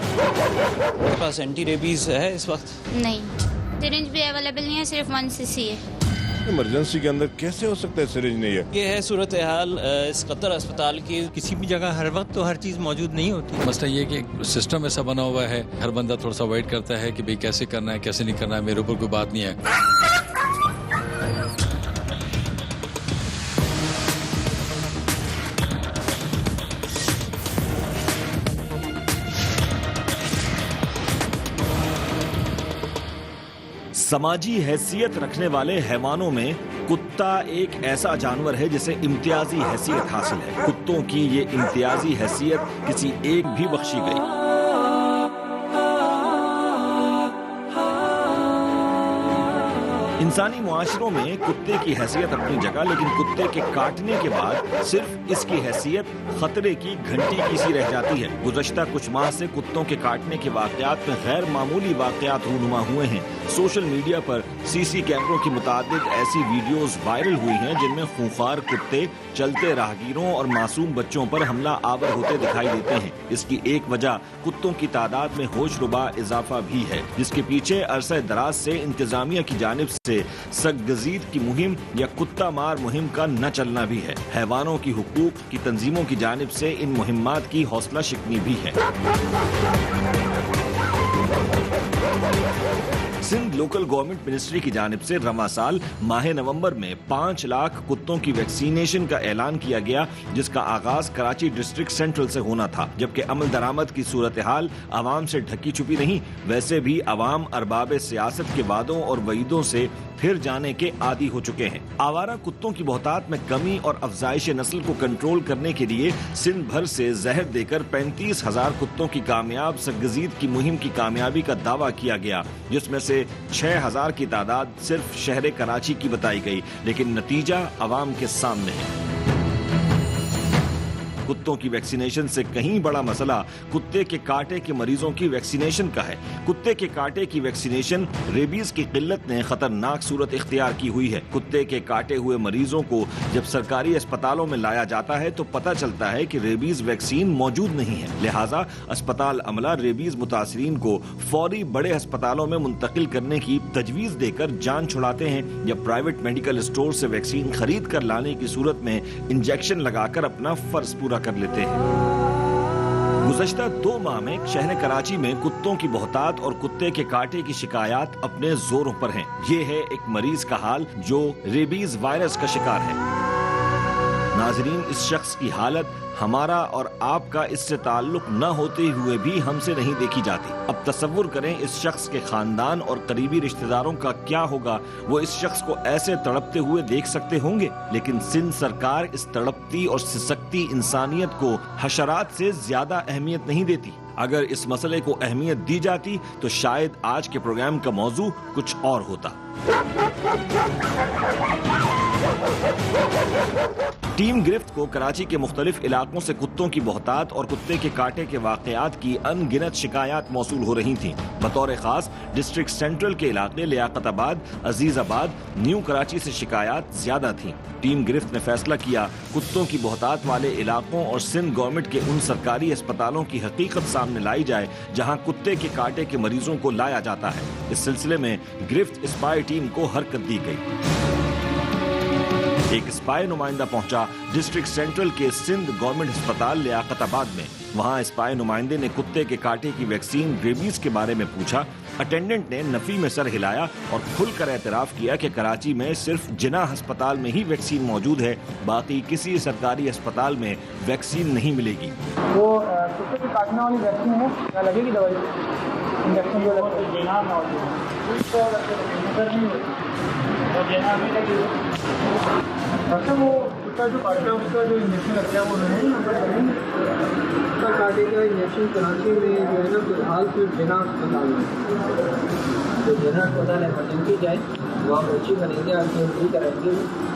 मेरे पास anti rabies है इस वक्त? नहीं, सिरिंज भी अवेलेबल नहीं है, सिर्फ 1 cc है। इमरजेंसी के अंदर कैसे हो सकता है सिरिंज नहीं है? ये है सूरत हाल इस कतर अस्पताल की। किसी भी जगह हर वक्त तो हर चीज़ मौजूद नहीं होती। मसला ये कि एक सिस्टम ऐसा बना हुआ है, हर बंदा थोड़ा सा वेट करता है कि भाई कैसे करना है कैसे नहीं करना है, मेरे ऊपर कोई बात नहीं है। समाजी हैसियत रखने वाले हैवानों में कुत्ता एक ऐसा जानवर है जिसे इम्तियाजी हैसियत हासिल है। कुत्तों की ये इम्तियाजी हैसियत किसी एक भी बख्शी गई। इंसानी मुआशरों में कुत्ते की हैसियत अपनी जगह, लेकिन कुत्ते के काटने के बाद सिर्फ इसकी हैसियत खतरे की घंटी की सी रह जाती है। गुज़श्ता कुछ माह से कुत्तों के काटने के वाक़यात में गैर मामूली वाक़यात रूनुमा हुए हैं। सोशल मीडिया पर सीसी कैमरों की मुताबिक ऐसी वीडियोस वायरल हुई हैं जिनमें खूंखार कुत्ते चलते राहगीरों और मासूम बच्चों पर हमला आवर होते दिखाई देते हैं। इसकी एक वजह कुत्तों की तादाद में होशरुबा इजाफा भी है, जिसके पीछे अरसे दराज से इंतजामिया की जानिब से सख्त-गजीद की मुहिम या कुत्ता मार मुहिम का न चलना भी है। हैवानों की हुकूक की तंजीमों की जानिब से इन मुहिम्मात की हौसला शिकनी भी है। सिंध लोकल गवर्नमेंट मिनिस्ट्री की जानिब से रवा साल माह नवंबर में 5 लाख कुत्तों की वैक्सीनेशन का ऐलान किया गया, जिसका आगाज कराची डिस्ट्रिक्ट सेंट्रल से होना था। जबकि अमल दरामद की सूरत हाल आवाम से ढकी छुपी नहीं, वैसे भी आवाम अरबाब सियासत के वादों और वईदों से फिर जाने के आदी हो चुके हैं। आवारा कुत्तों की बहुतात में कमी और अफजाइश नस्ल को कंट्रोल करने के लिए सिंध भर से जहर देकर 35,000 कुत्तों की कामयाब सख्त-गजीद की मुहिम की कामयाबी का दावा किया गया, जिसमें से 6,000 की तादाद सिर्फ शहर कराची की बताई गई, लेकिन नतीजा अवाम के सामने है। कुत्तों की वैक्सीनेशन से कहीं बड़ा मसला कुत्ते के कांटे के मरीजों की वैक्सीनेशन का है। कुत्ते के कांटे की वैक्सीनेशन रेबीज की किल्लत ने खतरनाक सूरत इख्तियार की हुई है। कुत्ते के काटे हुए मरीजों को जब सरकारी अस्पतालों में लाया जाता है तो पता चलता है कि रेबीज वैक्सीन मौजूद नहीं है। लिहाजा अस्पताल अमला रेबीज मुतासरीन को फौरी बड़े अस्पतालों में मुंतकिल करने की तजवीज देकर जान छुड़ाते हैं या प्राइवेट मेडिकल स्टोर से वैक्सीन खरीद कर लाने की सूरत में इंजेक्शन लगाकर अपना फर्ज पूरा कर लेते हैं। गुज़श्ता 2 माह में शहर कराची में कुत्तों की बहुतात और कुत्ते के काटे की शिकायत अपने जोरों पर हैं। ये है एक मरीज का हाल जो रेबीज वायरस का शिकार है। नाजरीन, इस शख्स की हालत हमारा और आपका इससे ताल्लुक न होते हुए भी हमसे नहीं देखी जाती। अब तसव्वुर करें इस शख्स के खानदान और करीबी रिश्तेदारों का क्या होगा। वो इस शख्स को ऐसे तड़पते हुए देख सकते होंगे, लेकिन सिंध सरकार इस तड़पती और सिसकती इंसानियत को हशरात से ज्यादा अहमियत नहीं देती। अगर इस मसले को अहमियत दी जाती तो शायद आज के प्रोग्राम का मौजू कुछ और होता। टीम गिरफ्त को कराची के मुख्तलिफ इलाकों से कुत्तों की बहुतात और कुत्ते के काटे के वाकयात की अनगिनत शिकायत मौसूल हो रही थीं। बतौर खास डिस्ट्रिक्ट सेंट्रल के इलाके लियाकताबाद, अजीजाबाद, न्यू कराची से शिकायत ज्यादा थीं। टीम गिरफ्त ने फैसला किया कुत्तों की बहुतात वाले इलाकों और सिंध गवर्नमेंट के उन सरकारी अस्पतालों की हकीकत सामने लाई जाए जहां कुत्ते के काटे के मरीजों को लाया जाता है। इस सिलसिले में गिरफ्त स्पाई टीम को हरकत दी गई। एक स्पाई नुमाइंदा पहुंचा डिस्ट्रिक्ट सेंट्रल के सिंध गवर्नमेंट अस्पताल लियाकताबाद में। वहां स्पाई नुमाइंदे ने कुत्ते के काटे की वैक्सीन रेबीज के बारे में पूछा। अटेंडेंट ने नफी में सर हिलाया और खुलकर एतराफ किया कि कराची में सिर्फ जिन्ना अस्पताल में ही वैक्सीन मौजूद है, बाकी किसी सरकारी अस्पताल में वैक्सीन नहीं मिलेगी। वो कुत्ते के काटने वाली वैक्सीन है, क्या लगेगी दवाई? इंजेक्शन जो अच्छा, वो कुत्ता जो काटता है उसका जो इंजेक्शन लगता है वो नहीं कुत्ता काटे का इंजेक्शन कराची में जो है ना फिलहाल सिर्फ जिन्ना अस्पताल में, तो जिन्ना अस्पताल इमरजेंसी जाए वो आप अच्छी करेंगे, आपकी एंट्री करेंगे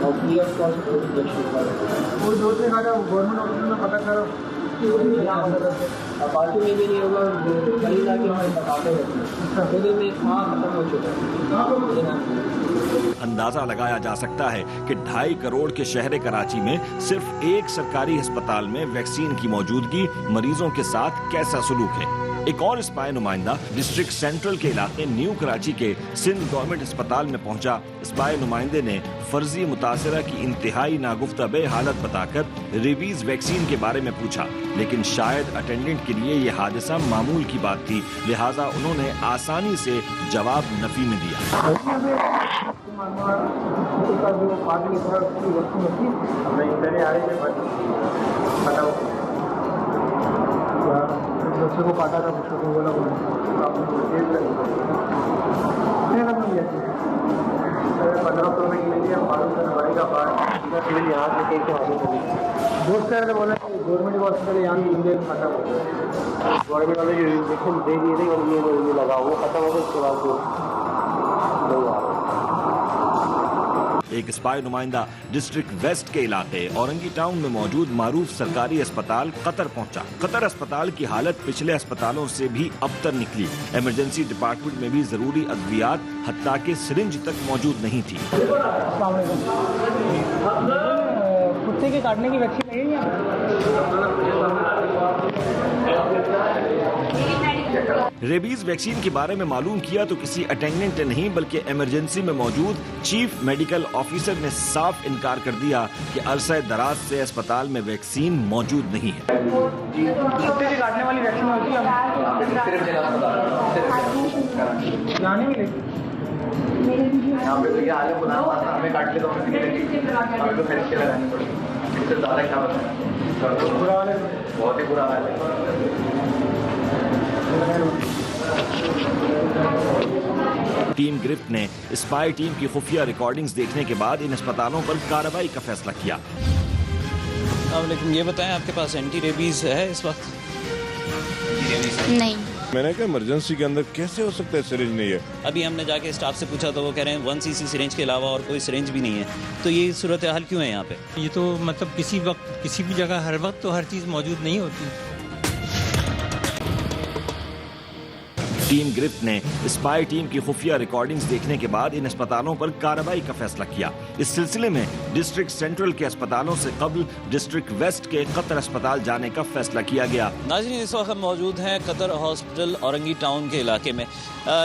और फ्री ऑफ कॉस्ट इंजेक्शन करेंगे। वो 2-3 घंटा गवर्नमेंट हॉस्पिटल में पता करो बाकी में भी नहीं होगा, कहीं जाके हमारे बताते रहते हैं में वहाँ खत्म हो चुका है। अंदाजा लगाया जा सकता है कि 2.5 करोड़ के शहर कराची में सिर्फ एक सरकारी अस्पताल में वैक्सीन की मौजूदगी मरीजों के साथ कैसा सलूक है। एक और स्पाई नुमाइंदा डिस्ट्रिक्ट सेंट्रल के इलाके न्यू कराची के सिंध गवर्नमेंट अस्पताल में पहुंचा। स्पाई नुमाइंदे ने फर्जी मुतासरा की इंतहाई नागुफ्ता बे हालत बताकर रेबीज वैक्सीन के बारे में पूछा, लेकिन शायद अटेंडेंट के लिए यह हादसा मामूल की बात थी, लिहाजा उन्होंने आसानी से जवाब नफी में दिया। बच्चे को काटा था, बच्चों को बोला $1500 में ले लिया, मालूम था दवाई का पार्ट सिविल यहाँ से कहीं से हासिल कर लिया। दोस्त ने बोला गवर्नमेंट हॉस्पिटल यहाँ की इंजेक्शन खत्म हो गया, गवर्नमेंट वाले जो इंजेक्शन दे दिए थे और ये लगा वो खत्म हो गया, उसके बाद जो एक स्पाई नुमाइंदा डिस्ट्रिक्ट वेस्ट के इलाके औरंगी टाउन में मौजूद मारूफ सरकारी अस्पताल कतर पहुंचा। कतर अस्पताल की हालत पिछले अस्पतालों से भी अबतर निकली। इमरजेंसी डिपार्टमेंट में भी जरूरी अद्वियात हत्ता के सिरिंज तक मौजूद नहीं थी। कुत्ते के काटने की वैक्सीन रेबीज वैक्सीन के बारे में मालूम किया तो किसी अटेंडेंट ने नहीं बल्कि इमरजेंसी में मौजूद चीफ मेडिकल ऑफिसर ने साफ इनकार कर दिया कि अरसा दराज से अस्पताल में वैक्सीन मौजूद नहीं है। कुत्ते के काटने वाली वैक्सीन होती है यहाँ पे, तो ये आलम बुला हमें काट ले तो हमें तो खरीद के लगानी पड़ेगी, इससे ज़्यादा क्या बताएं, बुरा हाल है, बहुत ही बुरा हाल है। टीम गिरफ्त ने स्पाई टीम की खुफिया रिकॉर्डिंग्स देखने के बाद इन अस्पतालों पर कार्रवाई का फैसला किया। लेकिन ये बताएं, आपके पास एंटी रेबीज है इस वक्त? नहीं। मैंने कहा इमरजेंसी के अंदर कैसे हो सकता है सिरिंज नहीं है। अभी हमने जाके स्टाफ से पूछा तो वो कह रहे हैं 1 cc सिरिंज के अलावा और कोई सिरिंज भी नहीं है। तो ये सूरत हाल क्यों है यहाँ पे? ये तो मतलब किसी वक्त किसी भी जगह हर वक्त तो हर चीज़ मौजूद नहीं होती। टीम गिरफ्त ने स्पाई टीम की खुफिया रिकॉर्डिंग्स देखने के बाद इन अस्पतालों पर कार्रवाई का फैसला किया। इस सिलसिले में डिस्ट्रिक्ट सेंट्रल के अस्पतालों से कबल डिस्ट्रिक्ट वेस्ट के कतर अस्पताल जाने का फैसला किया गया। नाज़रीन, इस वक्त हम मौजूद हैं कतर हॉस्पिटल औरंगी टाउन के इलाके में।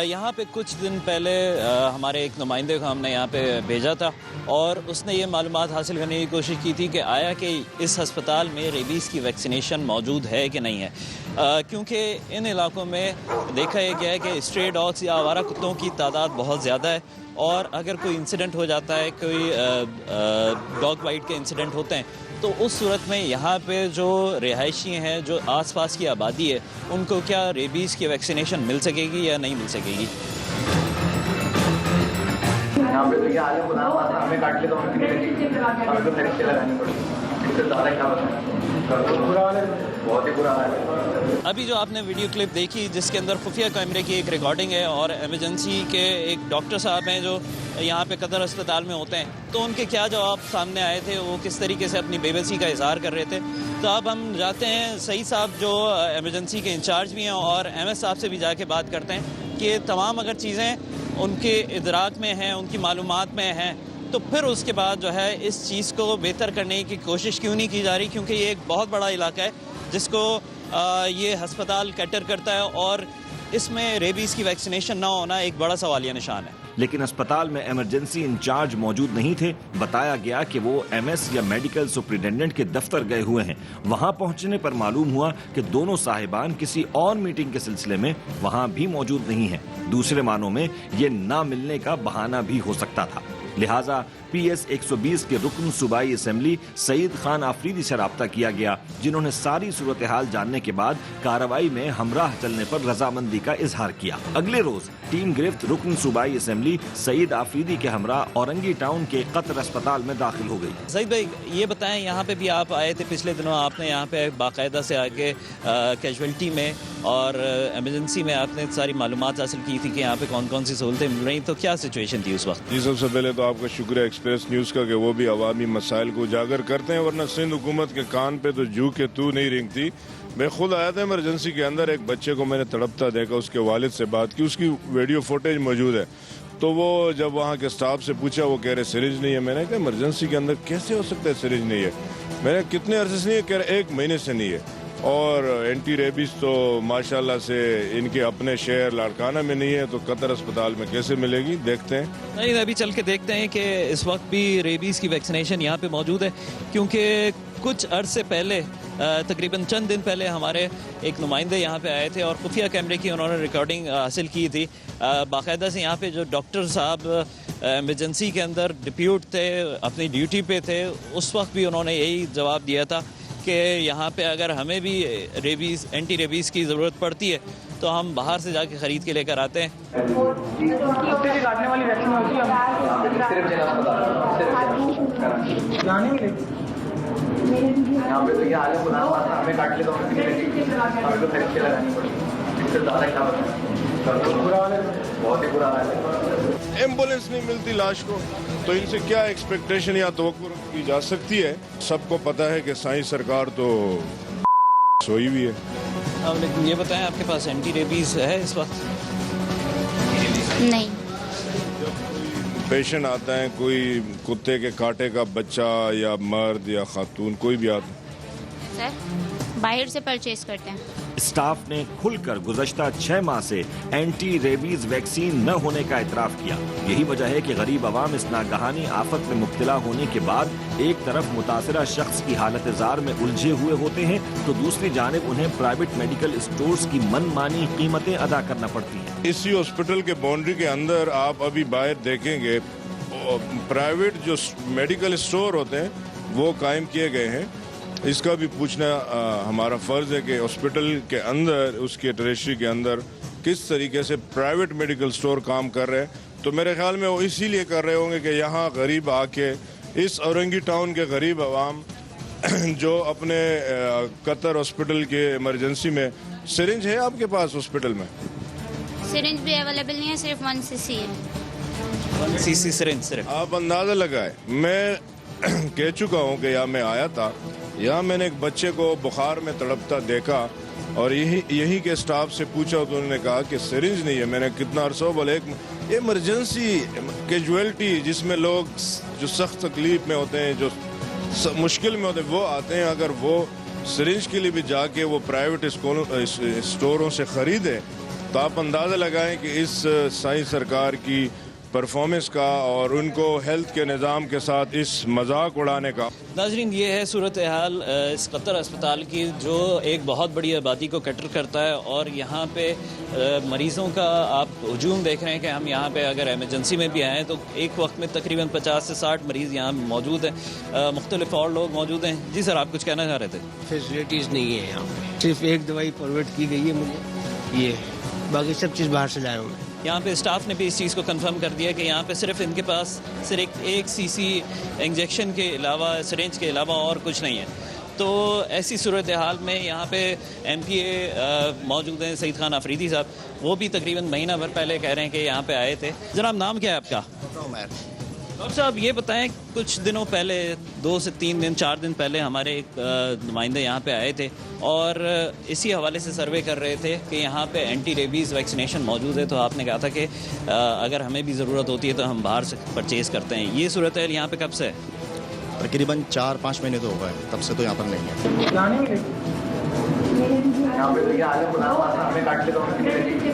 यहाँ पे कुछ दिन पहले हमारे एक नुमाइंदे को हमने यहाँ पे भेजा था और उसने ये मालूमात हासिल करने की कोशिश की थी कि आया कि इस अस्पताल में रेबीज़ की वैक्सीनेशन मौजूद है कि नहीं है, क्योंकि इन इलाकों में देखा गया है कि स्ट्रे डॉग्स या आवारा कुत्तों की तादाद बहुत ज़्यादा है और अगर कोई इंसिडेंट हो जाता है, कोई डॉग बाइट के इंसिडेंट होते हैं, तो उस सूरत में यहाँ पे जो रिहायशी हैं, जो आसपास की आबादी है, उनको क्या रेबीज़ की वैक्सीनेशन मिल सकेगी या नहीं मिल सकेगी? यहाँ पे तो ये आलम बुला हमें काट ले तो हमें तो खरीद के लगानी पड़ेगी, इससे ज़्यादा क्या बताएं, बुरा हाल है, बहुत ही बुरा हाल है। अभी जो आपने वीडियो क्लिप देखी जिसके अंदर खुफिया कैमरे की एक रिकॉर्डिंग है और इमरजेंसी के एक डॉक्टर साहब हैं जो यहाँ पे कतर अस्पताल में होते हैं, तो उनके क्या जवाब सामने आए थे, वो किस तरीके से अपनी बेबसी का इजहार कर रहे थे। तो अब हम जाते हैं सईद साहब जो इमरजेंसी के इंचार्ज भी हैं और MS साहब से भी जाके बात करते हैं कि तमाम अगर चीज़ें उनके इदराक में हैं, उनकी मालूमात में हैं, तो फिर उसके बाद जो है इस चीज़ को बेहतर करने की कोशिश क्यों नहीं की जा रही, क्योंकि ये एक बहुत बड़ा इलाका है जिसको ये अस्पताल कैटर करता है और इसमें रेबीज़ की वैक्सीनेशन ना होना एक बड़ा सवालिया निशान है। लेकिन अस्पताल में इमरजेंसी इंचार्ज मौजूद नहीं थे। बताया गया कि वो MS या मेडिकल सुपरिटेंडेंट के दफ्तर गए हुए हैं। वहां पहुंचने पर मालूम हुआ कि दोनों साहिबान किसी और मीटिंग के सिलसिले में वहां भी मौजूद नहीं हैं। दूसरे मानों में ये ना मिलने का बहाना भी हो सकता था। लिहाजा PS 120 के रुकन सूबाई असेंबली सईद खान आफरीदी से राब्ता किया गया, जिन्होंने सारी सूरत हाल जानने के बाद कार्रवाई में हमराह चलने पर रजामंदी का इजहार किया। अगले रोज टीम गिरफ्त रुकन सूबाई असेंबली सईद आफरीदी के हमराह औरंगी टाउन के कतर अस्पताल में दाखिल हो गई। सईद भाई, ये बताएं, यहाँ पे भी आप आए थे पिछले दिनों, आपने यहाँ पे बाकायदा से आके कैजुअल्टी में और इमरजेंसी में आपने सारी मालूमात हासिल की थी कि यहाँ पे कौन कौन सी सहूलतें मिल रही, तो क्या सिचुएशन थी उस वक्त? जी, सबसे पहले तो आपका शुक्रिया एक्सप्रेस न्यूज़ का कि वो भी अवामी मसाइल को उजागर करते हैं, वरना सिंध हुकूमत के कान पे तो जू के तू नहीं रेंगती। मैं खुद आया था इमरजेंसी के अंदर, एक बच्चे को मैंने तड़पता देखा, उसके वालिद से बात की, उसकी वीडियो फुटेज मौजूद है। तो वो जब वहाँ के स्टाफ से पूछा, वो कह रहे सिरिंज नहीं है। मैंने कहा इमरजेंसी के अंदर कैसे हो सकता है सिरिंज नहीं है? मैंने कितने अरसे से नहीं है? कह रहे 1 महीने से नहीं है। और एंटी रेबीज तो माशाल्लाह से इनके अपने शहर लाड़काना में नहीं है, तो कतर अस्पताल में कैसे मिलेगी? देखते हैं। नहीं, अभी चल के देखते हैं कि इस वक्त भी रेबीज़ की वैक्सीनेशन यहाँ पे मौजूद है, क्योंकि कुछ अरसे पहले तकरीबन चंद दिन पहले हमारे एक नुमाइंदे यहाँ पे आए थे और खुफिया कैमरे की उन्होंने रिकॉर्डिंग हासिल की थी। बाकायदा से यहाँ पे जो डॉक्टर साहब एमरजेंसी के अंदर डिप्यूट थे, अपनी ड्यूटी पे थे, उस वक्त भी उन्होंने यही जवाब दिया था कि यहाँ पे अगर हमें भी रेबीज़ एंटी रेबीज़ की ज़रूरत पड़ती है तो हम बाहर से जाके ख़रीद के लेकर आते हैं। कुत्ते की काटने वाली वैक्सीन होती है सिर्फ जिला अस्पताल जाने में यहाँ पे तो ये हाल है, बुला हमें काट ले तो हमें तो खरीद के लगानी पड़ी। इससे ज़्यादा क्या बताएं, बुरा हाल है, बहुत ही बुरा हाल है। एम्बुलेंस नहीं मिलती लाश को, तो इनसे क्या एक्सपेक्टेशन या तवक्कुर की जा सकती है? सबको पता है कि साईं सरकार तो सोई हुई है। अब लेकिन ये बताएं, आपके पास एंटी रेबीज़ है इस वक्त? नहीं। पेशेंट आता है, कोई कुत्ते के कांटे का बच्चा या मर्द या खातून कोई भी आता है, सर बाहर से परचेज करते हैं। स्टाफ ने खुलकर गुज़श्ता 6 माह से एंटी रेबीज वैक्सीन न होने का इतराफ किया। यही वजह है कि गरीब आवाम इस नागहानी आफत में मुब्तला होने के बाद एक तरफ मुतासरा शख्स की हालत जार में उलझे हुए होते हैं, तो दूसरी जानिब उन्हें प्राइवेट मेडिकल स्टोर्स की मनमानी कीमतें अदा करना पड़ती हैं। इसी हॉस्पिटल के बाउंड्री के अंदर आप अभी बाहर देखेंगे प्राइवेट जो मेडिकल स्टोर होते हैं वो कायम किए गए हैं। इसका भी पूछना हमारा फ़र्ज़ है कि हॉस्पिटल के अंदर, उसके टेरिटरी के अंदर किस तरीके से प्राइवेट मेडिकल स्टोर काम कर रहे हैं। तो मेरे ख्याल में वो इसीलिए कर रहे होंगे कि यहाँ गरीब आके, इस औरंगी टाउन के गरीब आवाम जो अपने कतर हॉस्पिटल के इमरजेंसी में, सिरिंज है आपके पास हॉस्पिटल में? सिरिंज भी अवेलेबल नहीं है, सिर्फ 1 cc है। 1 cc सिरिंज सिर्फ। आप अंदाज़ा लगाए, मैं कह चुका हूँ कि यहाँ मैं आया था, यहाँ मैंने एक बच्चे को बुखार में तड़पता देखा और यही के स्टाफ से पूछा तो उन्होंने कहा कि सिरिंज नहीं है। मैंने कितना अरसा बोले, एक इमरजेंसी कैजुअलिटी जिसमें लोग जो सख्त तकलीफ में होते हैं, जो मुश्किल में होते हैं, वो आते हैं। अगर वो सिरिंज के लिए भी जाके वो प्राइवेट स्टोरों से ख़रीदें तो आप अंदाज़ा लगाएं कि इस साईं सरकार की परफॉर्मेंस का और उनको हेल्थ के निज़ाम के साथ इस मजाक उड़ाने का। नाज़रीन, ये है सूरत हाल इस कतर अस्पताल की, जो एक बहुत बड़ी आबादी को कैटर करता है और यहाँ पे मरीज़ों का आप हजूम देख रहे हैं कि हम यहाँ पे अगर एमरजेंसी में भी आएँ तो एक वक्त में तकरीबन 50 से 60 मरीज़ यहाँ मौजूद हैं, मुख्तलिफ और लोग मौजूद हैं। जी सर, आप कुछ कहना चाह रहे थे? फैसिलिटीज़ नहीं है यहाँ पे, सिर्फ एक दवाई प्रोवाइड की गई है मुझे, ये बाकी सब चीज़ बाहर से लाया हूँ मैं। यहाँ पे स्टाफ ने भी इस चीज़ को कंफर्म कर दिया कि यहाँ पे सिर्फ इनके पास सिर्फ 1 cc इंजेक्शन के अलावा, सिरिंज के अलावा और कुछ नहीं है। तो ऐसी सूरत हाल में यहाँ पे MPA मौजूद हैं, सईद खान अफरीदी साहब, वो भी तकरीबन महीना भर पहले कह रहे हैं कि यहाँ पे आए थे। जनाब, नाम क्या है आपका? डॉक्टर साहब, ये बताएं, कुछ दिनों पहले, 2 से 3 दिन 4 दिन पहले हमारे एक नुमाइंदे यहाँ पे आए थे और इसी हवाले से सर्वे कर रहे थे कि यहाँ पे एंटी रेबीज़ वैक्सीनेशन मौजूद है। तो आपने कहा था कि अगर हमें भी ज़रूरत होती है तो हम बाहर से परचेज़ करते हैं। ये सूरत है यहाँ पे कब से है? तकरीबन 4-5 महीने तो हो गए, तब से तो यहाँ पर नहीं है। जाने में यहाँ पे तो ये हाल है, बुला हमें काट ले तो हमें तो खरीद के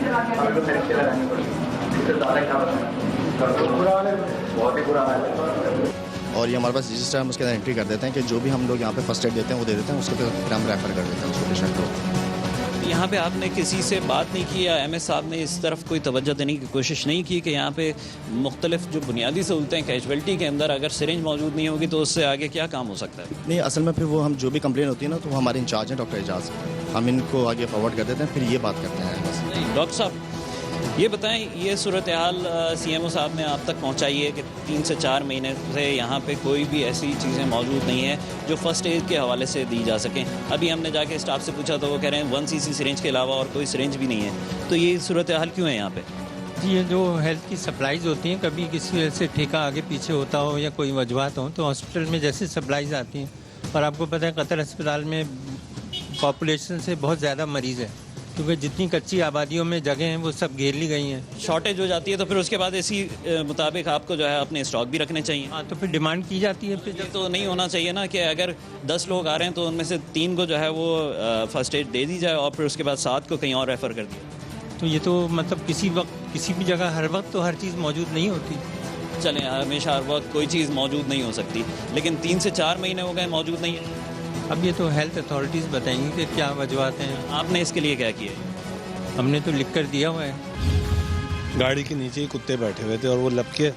लगानी पड़ी। इससे ज़्यादा क्या बताएं, बुरा हाल है, बहुत ही बुरा हाल है। और ये हमारे पास रजिस्टर, हम उसके अंदर एंट्री कर देते हैं कि जो भी हम लोग यहाँ पे फर्स्ट एड देते हैं वो दे देते हैं, उसके फिर हम रेफर कर देते हैं उसको पेशेंट को। यहाँ पे आपने किसी से बात नहीं की या MS साहब ने इस तरफ कोई तवज्जो देने की कोशिश नहीं की कि यहाँ पे मुख्तलिफ जो बुनियादी सहूलतें कैजुअलिटी के अंदर अगर सिरिंज मौजूद नहीं होगी तो उससे आगे क्या काम हो सकता है? नहीं, असल में फिर वो हम जो भी कंप्लेन होती है ना, तो वो हमारे इंचार्ज हैं डॉक्टर एजाज, हम इनको आगे फॉरवर्ड कर देते हैं, फिर ये बात करते हैं बस। डॉक्टर साहब, ये बताएं, ये सूरत हाल CMO साहब ने आप तक पहुंचाई है कि 3 से 4 महीने से यहाँ पे कोई भी ऐसी चीज़ें मौजूद नहीं है जो फ़र्स्ट एड के हवाले से दी जा सकें। अभी हमने जाके स्टाफ से पूछा तो वो कह रहे हैं 1 cc सिरिंज के अलावा और कोई सिरिंज भी नहीं है। तो ये सूरत हाल क्यों है यहाँ पे? ये जो हेल्थ की सप्लाईज़ होती हैं, कभी किसी वजह से ठेका आगे पीछे होता हो या कोई वजूहत हो, तो हॉस्पिटल में जैसे सप्लाईज़ आती हैं, और आपको पता है कतर अस्पताल में पॉपुलेशन से बहुत ज़्यादा मरीज़ है, क्योंकि जितनी कच्ची आबादियों में जगह हैं वो सब घेर ली गई हैं। शॉर्टेज हो जाती है तो फिर उसके बाद इसी मुताबिक आपको जो है अपने स्टॉक भी रखने चाहिए। हाँ, तो फिर डिमांड की जाती है। फिर ये तो नहीं होना चाहिए ना कि अगर 10 लोग आ रहे हैं तो उनमें से 3 को जो है वो फर्स्ट एड दे दी जाए और फिर उसके बाद 7 को कहीं और रेफ़र कर दिया। तो ये तो मतलब किसी वक्त किसी भी जगह हर वक्त तो हर चीज़ मौजूद नहीं होती। चलें, हमेशा हर वक्त कोई चीज़ मौजूद नहीं हो सकती, लेकिन 3 से 4 महीने हो गए मौजूद नहीं है। अब ये तो हेल्थ अथॉरिटीज़ बताएंगी कि क्या वजूहत हैं। आपने इसके लिए क्या किया? हमने तो लिख कर दिया हुआ है। गाड़ी के नीचे ही कुत्ते बैठे हुए थे और वो लपके,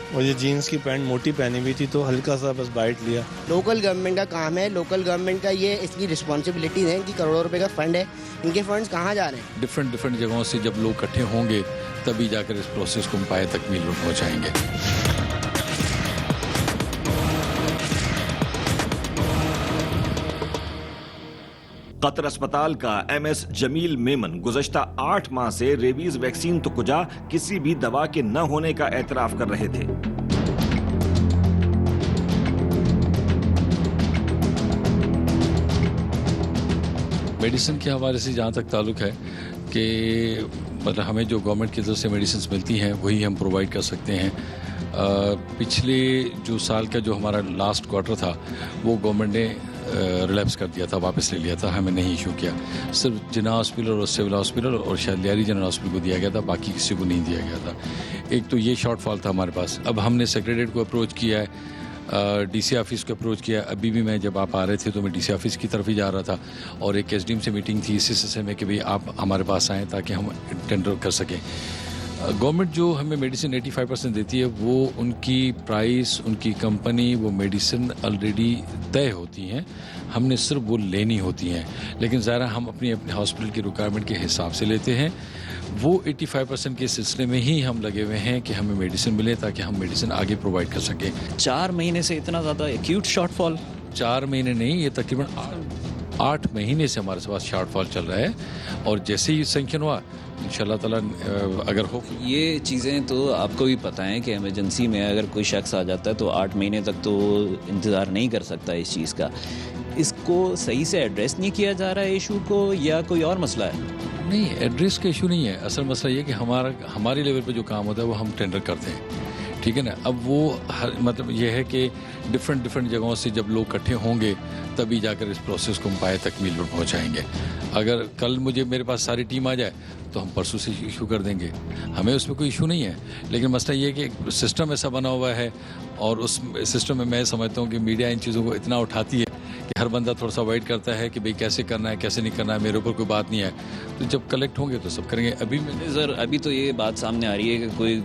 और ये जीन्स की पैंट मोटी पहनी हुई थी तो हल्का सा बस बाइट लिया। लोकल गवर्नमेंट का काम है, लोकल गवर्नमेंट का ये इसकी रिस्पॉन्सिबिलिटी है कि करोड़ों रुपए का फंड है, इनके फंड्स कहाँ जा रहे हैं? डिफरेंट जगहों से जब लोग इकट्ठे होंगे तभी जाकर इस प्रोसेस को हम पाए तकमील पर पहुँचाएंगे। कतर अस्पताल का MS जमील मेमन गुज़श्ता 8 माह से रेबीज वैक्सीन तो कुजा किसी भी दवा के न होने का एतराफ कर रहे थे। मेडिसिन के हवाले से जहाँ तक ताल्लुक है कि मतलब हमें जो गवर्नमेंट की तरफ से मेडिसिन मिलती हैं वही हम प्रोवाइड कर सकते हैं। पिछले जो साल का जो हमारा लास्ट क्वार्टर था वो गवर्नमेंट ने रिलैप्स कर दिया था, वापस ले लिया था, हमें नहीं इशू किया। सिर्फ जिन्ना हॉस्पिटल और सिविल हॉस्पिटल और शायद लियारी जनरल हॉस्पिटल को दिया गया था, बाकी किसी को नहीं दिया गया था। एक तो ये शॉर्टफॉल था हमारे पास। अब हमने सेक्रेटरीट को अप्रोच किया है, DC ऑफिस को अप्रोच किया। अभी भी मैं जब आप आ रहे थे तो मैं DC ऑफिस की तरफ ही जा रहा था और एक SDM से मीटिंग थी इसी सिलसिले में कि भाई आप हमारे पास आएँ ताकि हम टेंडर कर सकें। गवर्नमेंट जो हमें मेडिसिन 85% देती है वो उनकी प्राइस, उनकी कंपनी, वो मेडिसिन ऑलरेडी तय होती हैं, हमने सिर्फ वो लेनी होती हैं। लेकिन ज़रा हम अपने हॉस्पिटल की रिक्वायरमेंट के हिसाब से लेते हैं। वो 85% के सिलसिले में ही हम लगे हुए हैं कि हमें मेडिसिन मिले ताकि हम मेडिसिन आगे प्रोवाइड कर सकें। 4 महीने से इतना ज़्यादा एक्यूट शॉर्टफॉल? 4 महीने नहीं, ये तकरीबन 8 महीने से हमारे पास शॉर्टफॉल चल रहा है और जैसे ही सैंक्शन हुआ इंशाल्लाह ताला अगर हो। ये चीज़ें तो आपको भी पता है कि इमरजेंसी में अगर कोई शख्स आ जाता है तो 8 महीने तक तो इंतज़ार नहीं कर सकता इस चीज़ का। इसको सही से एड्रेस नहीं किया जा रहा है इशू को, या कोई और मसला है? नहीं, एड्रेस का इशू नहीं है। असल मसला ये कि हमारे लेवल पे जो काम होता है वो हम टेंडर करते हैं, ठीक है ना। अब वो मतलब ये है कि डिफरेंट जगहों से जब लोग इकट्ठे होंगे तभी जाकर इस प्रोसेस को हम पाए तकमील पर पहुंचाएंगे। अगर कल मेरे पास सारी टीम आ जाए तो हम परसों से इशू कर देंगे, हमें उसमें कोई इशू नहीं है। लेकिन मसला ये है कि एक सिस्टम ऐसा बना हुआ है और उस सिस्टम में मैं समझता हूँ कि मीडिया इन चीज़ों को इतना उठाती है कि हर बंदा थोड़ा सा अवॉइड करता है कि भाई कैसे करना है कैसे नहीं करना है, मेरे ऊपर कोई बात नहीं है। तो जब कलेक्ट होंगे तो सब करेंगे। अभी तो ये बात सामने आ रही है कि कोई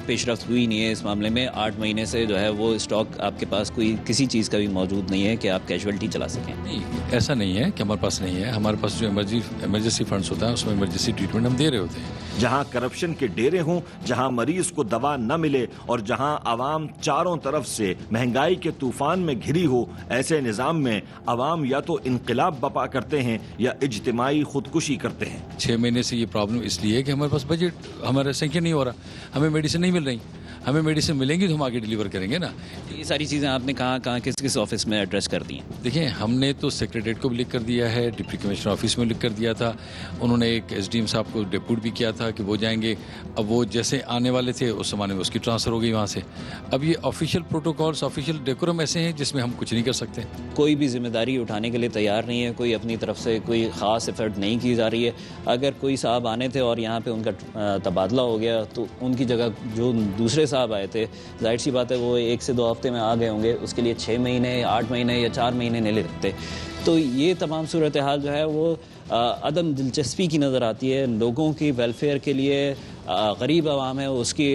पेशरफ्त हुई नहीं है इस मामले में। 8 महीने से जो है वो स्टॉक आपके पास कोई किसी चीज़ का भी मौजूद नहीं है कि आप कैजुअलिटी चला सकें। नहीं, ऐसा नहीं है कि हमारे पास नहीं है। हमारे पास जो इमरजेंसी फंड्स होता है उसमें इमरजेंसी ट्रीटमेंट हम दे रहे होते हैं। जहां करप्शन के डेरे हों, जहां मरीज को दवा न मिले और जहां आवाम चारों तरफ से महंगाई के तूफान में घिरी हो, ऐसे निजाम में आवाम या तो इनकलाब बपा करते हैं या इज्तिमाई खुदकुशी करते हैं। 6 महीने से ये प्रॉब्लम इसलिए है कि हमारे पास बजट, हमारा संख्या नहीं हो रहा, हमें मेडिसिन नहीं मिल रही। हमें मेडिसिन मिलेंगी तो हम आगे डिलीवर करेंगे ना। ये सारी चीज़ें आपने कहाँ किस ऑफिस में एड्रेस कर दी हैं? देखिए, हमने तो सेक्रेटरीट को भी लिख कर दिया है, डिप्टी कमिश्नर ऑफिस में लिख कर दिया था। उन्होंने एक SDM साहब को डिप्यूट भी किया था कि वो जाएंगे। अब वो जैसे आने वाले थे उस जमाने में उसकी ट्रांसफ़र हो गई वहाँ से। अब ये ऑफिशियल प्रोटोकॉल्स, ऑफिशियल डेकोरम ऐसे हैं जिसमें हम कुछ नहीं कर सकते। कोई भी जिम्मेदारी उठाने के लिए तैयार नहीं है, कोई अपनी तरफ से कोई ख़ास एफर्ट नहीं की जा रही है। अगर कोई साहब आने थे और यहाँ पे उनका तबादला हो गया तो उनकी जगह जो दूसरे साहब आए थे, जाहिर सी बात है वो 1 से 2 हफ्ते में आ गए होंगे, उसके लिए 6 महीने, 8 महीने या 4 महीने नहीं लगते। तो ये तमाम सूरत हाल जो है वो अदम दिलचस्पी की नज़र आती है। लोगों की वेलफेयर के लिए, गरीब आवाम है उसकी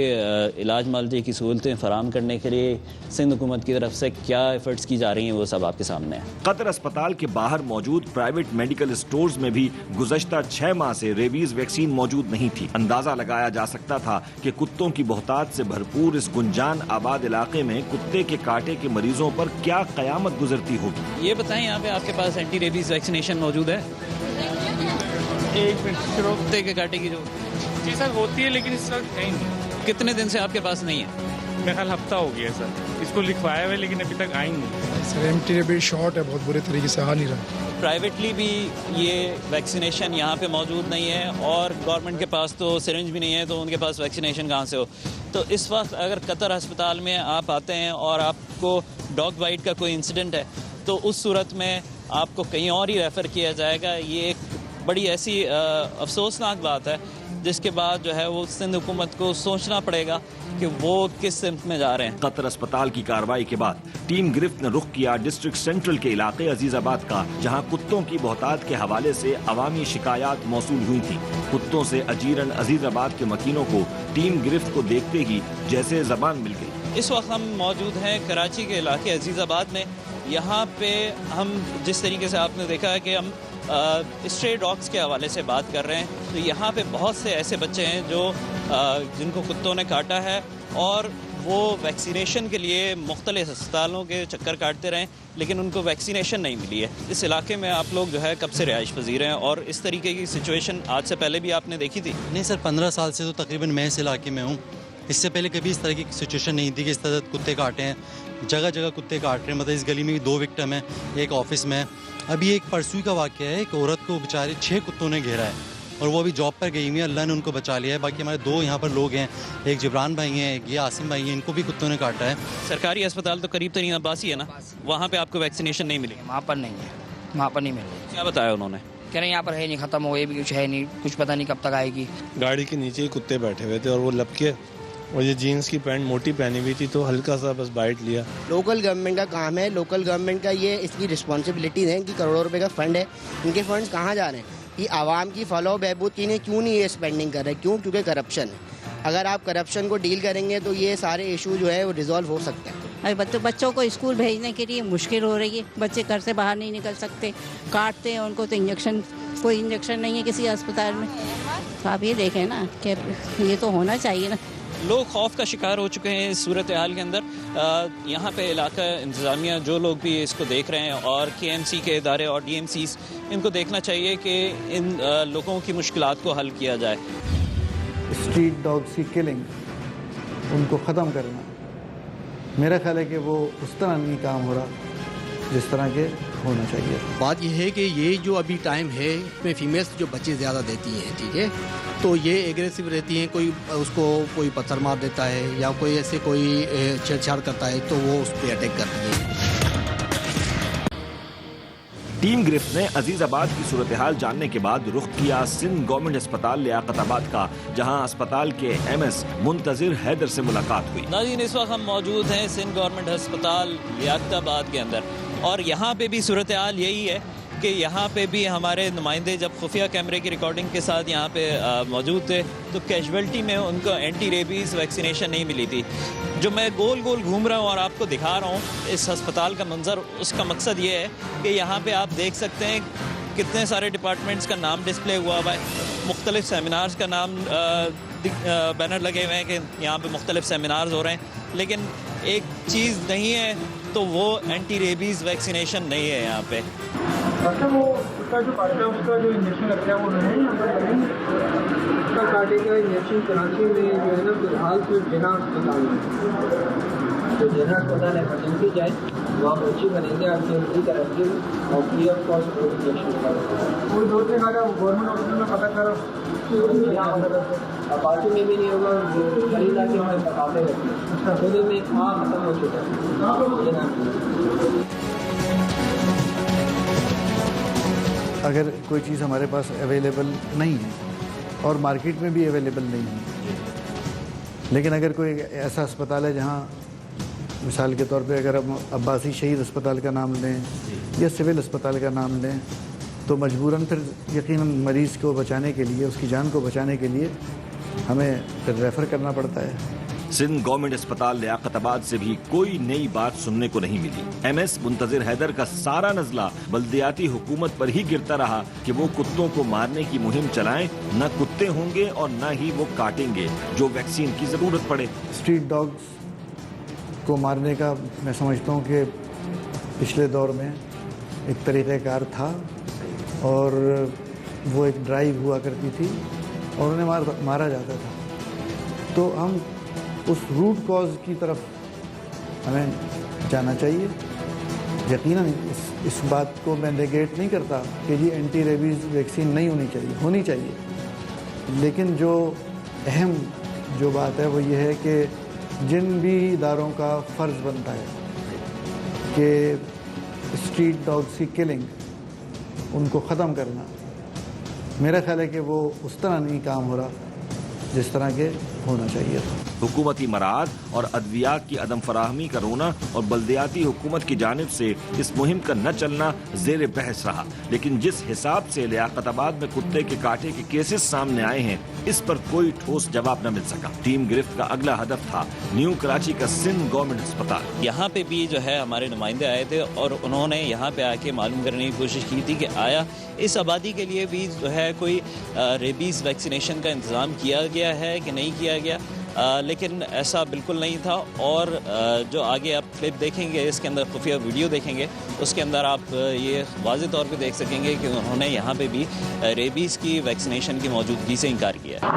इलाज मुआवजे की सहूलतें फराम करने के लिए सिंध हुकूमत की तरफ से क्या एफर्ट्स की जा रही हैं वो सब आपके सामने है। कतर अस्पताल के बाहर मौजूद प्राइवेट मेडिकल स्टोर्स में भी गुज़श्ता 6 माह से रेबीज वैक्सीन मौजूद नहीं थी। अंदाजा लगाया जा सकता था कि कुत्तों की बहुतात से भरपूर इस गुंजान आबाद इलाके में कुत्ते के कांटे के मरीजों पर क्या कयामत गुजरती होगी। ये बताएं, यहाँ पे आपके पास एंटी रेबीज वैक्सीनेशन मौजूद है? एक मिनट, कुत्ते के कांटे की जो जी सर होती है लेकिन इस वक्त है ही नहीं। कितने दिन से आपके पास नहीं है? मेरा ख्याल हफ्ता हो गया सर, इस उसको लिखवाया हुआ है लेकिन अभी तक आई नहीं। सर एंटी रेबीज शॉट है, बहुत बुरे तरीके से आ नहीं रहा। प्राइवेटली भी ये वैक्सीनेशन यहाँ पे मौजूद नहीं है और गवर्नमेंट के पास तो सिरिंज भी नहीं है, तो उनके पास वैक्सीनेशन कहाँ से हो। तो इस वक्त अगर कतर अस्पताल में आप आते हैं और आपको डॉग बाइट का कोई इंसिडेंट है तो उस सूरत में आपको कहीं और ही रेफ़र किया जाएगा। ये एक बड़ी ऐसी अफसोसनाक बात है जिसके बाद जो है वो सिंध हुकूमत को सोचना पड़ेगा कि वो किस सिमत में जा रहे हैं। कतर अस्पताल की कार्रवाई के बाद टीम गिरफ्त ने रुख किया डिस्ट्रिक्ट सेंट्रल के इलाके अजीजाबाद का, जहां कुत्तों की बहुतात के हवाले से अवामी शिकायत मौसूल हुई थी। कुत्तों से अजीरन अजीजाबाद के मकीनों को टीम गिरफ्त को देखते ही जैसे जबान मिल गई। इस वक्त हम मौजूद हैं कराची के इलाके अजीजाबाद में। यहाँ पे हम जिस तरीके से आपने देखा है कि हम स्ट्रे डॉग्स के हवाले से बात कर रहे हैं, तो यहाँ पे बहुत से ऐसे बच्चे हैं जो जिनको कुत्तों ने काटा है और वो वैक्सीनेशन के लिए मुख्तलिफ अस्पतालों के चक्कर काटते रहे लेकिन उनको वैक्सीनेशन नहीं मिली है। इस इलाके में आप लोग जो है कब से रिहाइश पजीर हैं और इस तरीके की सिचुएशन आज से पहले भी आपने देखी थी? नहीं सर, 15 साल से तो तकरीबन मैं इस इलाके में हूँ। इससे पहले कभी इस तरह की सिचुएशन नहीं थी कि इस तरह कुत्ते काटे हैं। जगह जगह कुत्ते काट रहे हैं। मतलब इस गली में भी 2 विक्टिम हैं, एक ऑफिस में है। अभी एक परसों का वाक़या है, एक औरत को बेचारे 6 कुत्तों ने घेरा है और वो अभी जॉब पर गई हुई है। अल्लाह ने उनको बचा लिया है। बाकी हमारे 2 यहाँ पर लोग हैं, एक जिब्रान भाई हैं, एक ये आसिम भाई हैं, इनको भी कुत्तों ने काटा है। सरकारी अस्पताल तो करीब तरीन अब्बासी है ना, वहाँ पे आपको वैक्सीनेशन नहीं मिली? वहाँ पर नहीं है, वहाँ पर नहीं मिल रही। क्या बताया उन्होंने? कह रहे यहाँ पर है नहीं, ख़त्म हो गई, भी कुछ है नहीं, कुछ पता नहीं कब तक आएगी। गाड़ी के नीचे ही कुत्ते बैठे हुए थे और वो लपके और ये जीन्स की पैंट मोटी पहनी हुई थी तो हल्का सा बस बाइट लिया। लोकल गवर्नमेंट का काम है, लोकल गवर्नमेंट का ये इसकी रिस्पॉन्सिबिलिटीज़ है कि करोड़ों रुपए का फंड है, इनके फंड्स कहाँ जा रहे हैं? ये आवाम की फलाह बहबूद की नहीं, क्यों नहीं ये स्पेंडिंग कर रहे? क्यों? क्योंकि करप्शन है। अगर आप करप्शन को डील करेंगे तो ये सारे इशू जो है वो रिजॉल्व हो सकते हैं। अरे बच्चों को स्कूल भेजने के लिए मुश्किल हो रही है। बच्चे घर से बाहर नहीं निकल सकते, काटते हैं उनको, तो कोई इंजेक्शन नहीं है किसी अस्पताल में। तो आप ये देखें ना कि ये तो होना चाहिए ना। लोग खौफ का शिकार हो चुके हैं इस सूरत हाल के अंदर। यहाँ पे इलाका इंतज़ामिया जो लोग भी इसको देख रहे हैं और KMC के इदारे और DMCs, इनको देखना चाहिए कि इन लोगों की मुश्किलात को हल किया जाए। स्ट्रीट डॉग्स की किलिंग, उनको ख़त्म करना, मेरा ख्याल है कि वो उस तरह नहीं काम हो रहा जिस तरह के होना चाहिए। बात यह है कि ये जो अभी टाइम है इसमें फीमेल्स जो बच्चे ज़्यादा देती हैं, ठीक है, तो ये एग्रेसिव रहती हैं। कोई उसको कोई पत्थर मार देता है या कोई ऐसे कोई छेड़छाड़ करता है तो वो उस पर अटैक करती है। टीम गिरफ्त ने अजीजाबाद की सूरत हाल जानने के बाद रुख किया सिंध गवर्नमेंट अस्पताल लियाकताबाद का, जहां अस्पताल के MS मुंतजिर हैदर से मुलाकात हुई। नाज़रीन, इस वक्त हम मौजूद हैं सिंध गवर्नमेंट अस्पताल लियाकताबाद के अंदर और यहाँ पे भी सूरत हाल यही है कि यहाँ पे भी हमारे नुमाइंदे जब खुफिया कैमरे की रिकॉर्डिंग के साथ यहाँ पे मौजूद थे तो कैजुअल्टी में उनको एंटी रेबीज़ वैक्सीनेशन नहीं मिली थी। जो मैं गोल गोल घूम रहा हूँ और आपको दिखा रहा हूँ इस अस्पताल का मंजर, उसका मकसद ये है कि यहाँ पे आप देख सकते हैं कितने सारे डिपार्टमेंट्स का नाम डिस्प्ले हुआ हुआ है, मुख्तलिफ सेमिनार्स का नाम बैनर लगे हुए हैं कि यहाँ पे मुख्तलिफ सेमिनार्स हो रहे हैं, लेकिन एक चीज़ नहीं है तो वो एंटी रेबीज़ वैक्सीनेशन नहीं है यहाँ पे। अच्छा, वो उसका जो काटा है उसका जो इंजेक्शन लगता है वो नहीं यहाँ पर करेंगे? उसका काटे का इंजेक्शन कराची में जो है ना फिलहाल फिर जिना अस्पताल में, तो जिना अस्पताल एमरजेंसी जाए वहाँ पर्ची बनेंगे, आपकी उनकी कराएंगे और फ्री ऑफ कॉस्ट वो इंजेक्शन करेंगे। कोई 2-3 घंटा गवर्नमेंट हॉस्पिटल में पता करो, अपाची में भी नहीं होगा, गली जाके हमें बताते रहते हैं। अच्छा, खुद में हाँ खत्म हो चुका है। अगर कोई चीज़ हमारे पास अवेलेबल नहीं है और मार्केट में भी अवेलेबल नहीं है, लेकिन अगर कोई ऐसा अस्पताल है जहाँ मिसाल के तौर पे अगर हम अब्बासी शहीद अस्पताल का नाम लें या सिविल अस्पताल का नाम लें तो मजबूरन फिर यकीनन मरीज़ को बचाने के लिए, उसकी जान को बचाने के लिए हमें फिर रेफ़र करना पड़ता है। सिंध गवर्नमेंट अस्पताल लियाकताबाद से भी कोई नई बात सुनने को नहीं मिली। MS मुंतजिर हैदर का सारा नजला बल्दियाती हुकूमत पर ही गिरता रहा कि वो कुत्तों को मारने की मुहिम चलाएं। न कुत्ते होंगे और न ही वो काटेंगे जो वैक्सीन की जरूरत पड़े। स्ट्रीट डॉग्स को मारने का मैं समझता हूँ कि पिछले दौर में एक तरीक़ाकार था और वो एक ड्राइव हुआ करती थी और उन्हें मारा जाता था। तो हम उस रूट कॉज की तरफ हमें जाना चाहिए। यकीनन इस बात को मैं नेगेट नहीं करता कि जी एंटी रेबीज़ वैक्सीन नहीं होनी चाहिए, लेकिन जो अहम जो बात है वो ये है कि जिन भी इदारों का फ़र्ज़ बनता है कि स्ट्रीट डॉग्स की किलिंग उनको ख़त्म करना, मेरा ख्याल है कि वो उस तरह नहीं काम हो रहा जिस तरह के होना चाहिए था। हुकूमती मराद और अद्वियात की अदम फराहमी का रोना और बल्दियाती हुकूमत की जानिब से इस मुहिम का न चलना जेर बहस रहा, लेकिन जिस हिसाब से लियाकताबाद में कुत्ते के काटे के केसेस सामने आए हैं, इस पर कोई ठोस जवाब न मिल सका। टीम गिरफ्त का अगला हदफ था न्यू कराची का सिंध गवर्नमेंट अस्पताल। यहाँ पे भी जो है हमारे नुमाइंदे आए थे और उन्होंने यहाँ पे आके मालूम करने की कोशिश की थी कि आया इस आबादी के लिए भी जो है कोई रेबीज़ वैक्सीनेशन का इंतज़ाम किया गया है कि नहीं किया गया, लेकिन ऐसा बिल्कुल नहीं था। और जो आगे आप क्लिप देखेंगे, इसके अंदर खुफिया वीडियो देखेंगे, उसके अंदर आप ये वाज़े तौर पे देख सकेंगे कि उन्होंने यहाँ पे भी रेबीज़ की वैक्सीनेशन की मौजूदगी से इनकार किया है।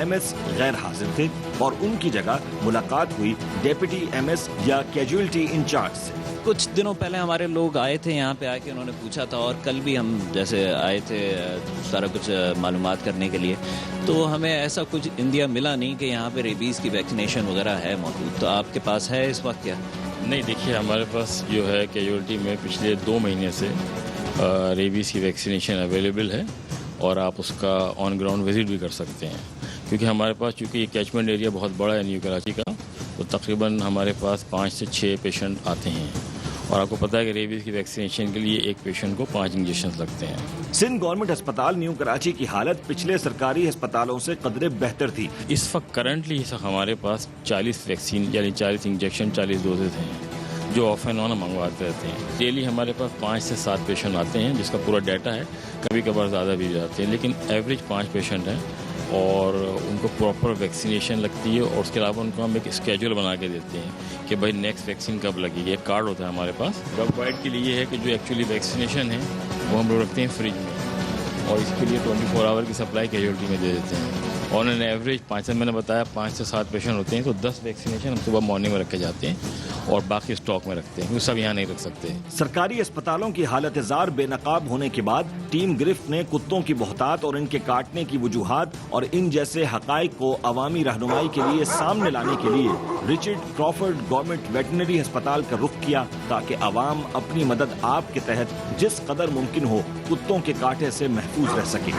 MS गैर हाजिर थे और उनकी जगह मुलाकात हुई डेप्यूटी MS या कैजुअलिटी इंचार्ज से। कुछ दिनों पहले हमारे लोग आए थे यहाँ पे आके, उन्होंने पूछा था, और कल भी हम जैसे आए थे सारा कुछ मालूमात करने के लिए, तो हमें ऐसा कुछ इंदिया मिला नहीं कि यहाँ पे रेबीज़ की वैक्सीनेशन वगैरह है मौजूद। तो आपके पास है इस वक्त क्या? नहीं, देखिए हमारे पास जो है कैजुअलिटी में पिछले 2 महीने से रेबीज़ की वैक्सीनेशन अवेलेबल है और आप उसका ऑन ग्राउंड विजिट भी कर सकते हैं, क्योंकि हमारे पास चूँकि ये कैचमेंट एरिया बहुत बड़ा है न्यू कराची का, तो तकरीबन हमारे पास 5 से 6 पेशेंट आते हैं और आपको पता है कि रेबीज़ की वैक्सीनेशन के लिए एक पेशेंट को 5 इंजेक्शन लगते हैं। सिंध गवर्नमेंट अस्पताल न्यू कराची की हालत पिछले सरकारी अस्पतालों से कदरे बेहतर थी। इस वक्त करंटली हमारे पास 40 वैक्सीन यानी 40 इंजेक्शन 40 डोजेज हैं जो ऑफ एंड ऑन मंगवाते रहते हैं। डेली हमारे पास 5 से 7 पेशेंट आते हैं, जिसका पूरा डाटा है, कभी कभार ज़्यादा भी जाते हैं, लेकिन एवरेज 5 पेशेंट हैं और उनको प्रॉपर वैक्सीनेशन लगती है। और उसके अलावा उनको हम एक स्केड्यूल बना के देते हैं कि भाई नेक्स्ट वैक्सीन कब लगेगी। एक कार्ड होता है हमारे पास। ड्रग वाइड के लिए है कि जो एक्चुअली वैक्सीनेशन है वो हम लोग रखते हैं फ्रिज में और इसके लिए 24 आवर की सप्लाई कैजुअलिटी में दे देते हैं। ऑन एन एवरेज 5 से मैंने बताया 5 से 7 पेशेंट होते हैं, तो 10 वैक्सीनेशन हम सुबह मॉर्निंग में रखे जाते हैं और बाकी स्टॉक में रखते हैं, वो सब यहाँ नहीं रख सकते। सरकारी अस्पतालों की हालत जार बेनकाब होने के बाद टीम गिरफ्त ने कुत्तों की बहुतात और इनके काटने की वजूहात और इन जैसे हकाइक को अवामी रहनुमाई के लिए सामने लाने के लिए रिचर्ड क्रॉफर्ड गवर्नमेंट वेटनरी अस्पताल का रुख किया, ताकि अवाम अपनी मदद आप के तहत जिस कदर मुमकिन हो कुत्तों के काटे से महफूज रह सके।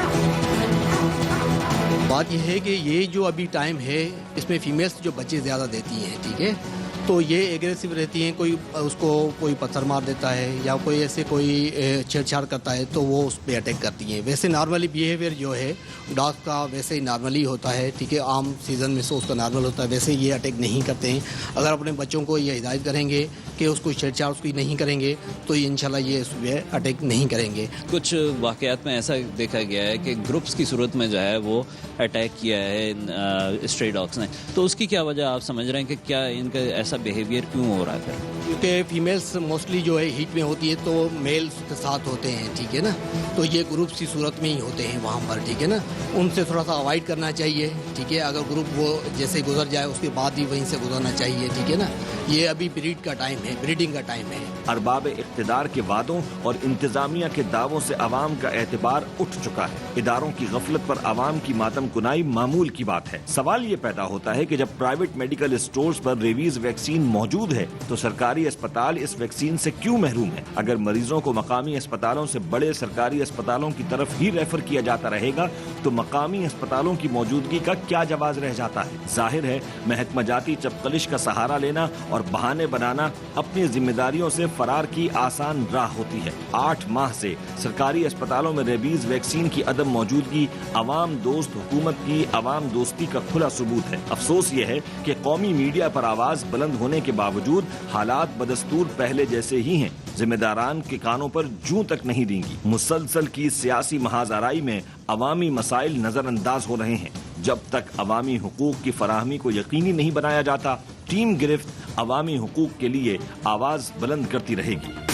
बात यह है कि ये जो अभी टाइम है इसमें फीमेल्स जो बच्चे ज़्यादा देती हैं, ठीक है, तो ये एग्रेसिव रहती हैं। कोई पत्थर मार देता है या कोई ऐसे कोई छेड़छाड़ करता है तो वो उस पर अटैक करती हैं। वैसे नॉर्मली बिहेवियर जो है डॉग का वैसे ही नॉर्मली होता है, ठीक है, आम सीज़न में से उसका नॉर्मल होता है, वैसे ये अटैक नहीं करते हैं। अगर अपने बच्चों को ये हिदायत करेंगे कि उसको छेड़छाड़ उसकी नहीं करेंगे तो इंशाल्लाह ये उस पर अटैक नहीं करेंगे। कुछ वाक़यात में ऐसा देखा गया है कि ग्रुप्स की सूरत में जो है वो अटैक किया है स्ट्रे डॉग्स ने, तो उसकी क्या वजह आप समझ रहे हैं कि क्या इनका ऐसा बिहेवियर क्यों हो रहा है? क्योंकि फीमेल्स मोस्टली जो है हीट में होती है तो मेल्स के साथ होते हैं, ठीक है ना, तो ये ग्रुप्स की सूरत में ही होते हैं वहाँ पर, ठीक है ना, उनसे थोड़ा सा अवॉइड करना चाहिए, ठीक है। अगर ग्रुप वो जैसे गुजर जाए उसके बाद ही वहीं से गुजरना चाहिए, ठीक है ना। ये अभी ब्रीड का टाइम है, ब्रीडिंग का टाइम है। अरबाब इख्तिदार के वादों और इंतजामिया के दावों से अवाम का एतबार उठ चुका है। इदारों की गफलत पर अवाम की मातम कुनाई मामूल की बात है। सवाल ये पैदा होता है कि जब प्राइवेट मेडिकल स्टोर्स पर रेबीज वैक्सीन मौजूद है तो सरकारी अस्पताल इस वैक्सीन से क्यों महरूम है? अगर मरीजों को मकामी अस्पतालों से बड़े सरकारी अस्पतालों की तरफ ही रेफर किया जाता रहेगा तो मकामी अस्पतालों की मौजूदगी का क्या जवाब रह जाता है? जाहिर है महकमा जाती चपकलिश का सहारा लेना और बहाने बनाना अपनी जिम्मेदारियों से फरार की आसान राह होती है। 8 माह से सरकारी अस्पतालों में रेबीज वैक्सीन की अदम मौजूदगी अवाम दोस्त हुकूमत की अवाम दोस्ती का खुला सबूत है। अफसोस ये है कि कौमी मीडिया पर आवाज बुलंद होने के बावजूद हालात बदस्तूर पहले जैसे ही हैं। जिम्मेदारान के कानों पर जूं तक नहीं देंगी। मुसलसल की सियासी महाजराई में अवामी मसाइल नजरअंदाज हो रहे हैं। जब तक अवामी हुकूक की फराहमी को यकीनी नहीं बनाया जाता टीम गिरफ्त अवामी हुकूक के लिए आवाज बुलंद करती रहेगी।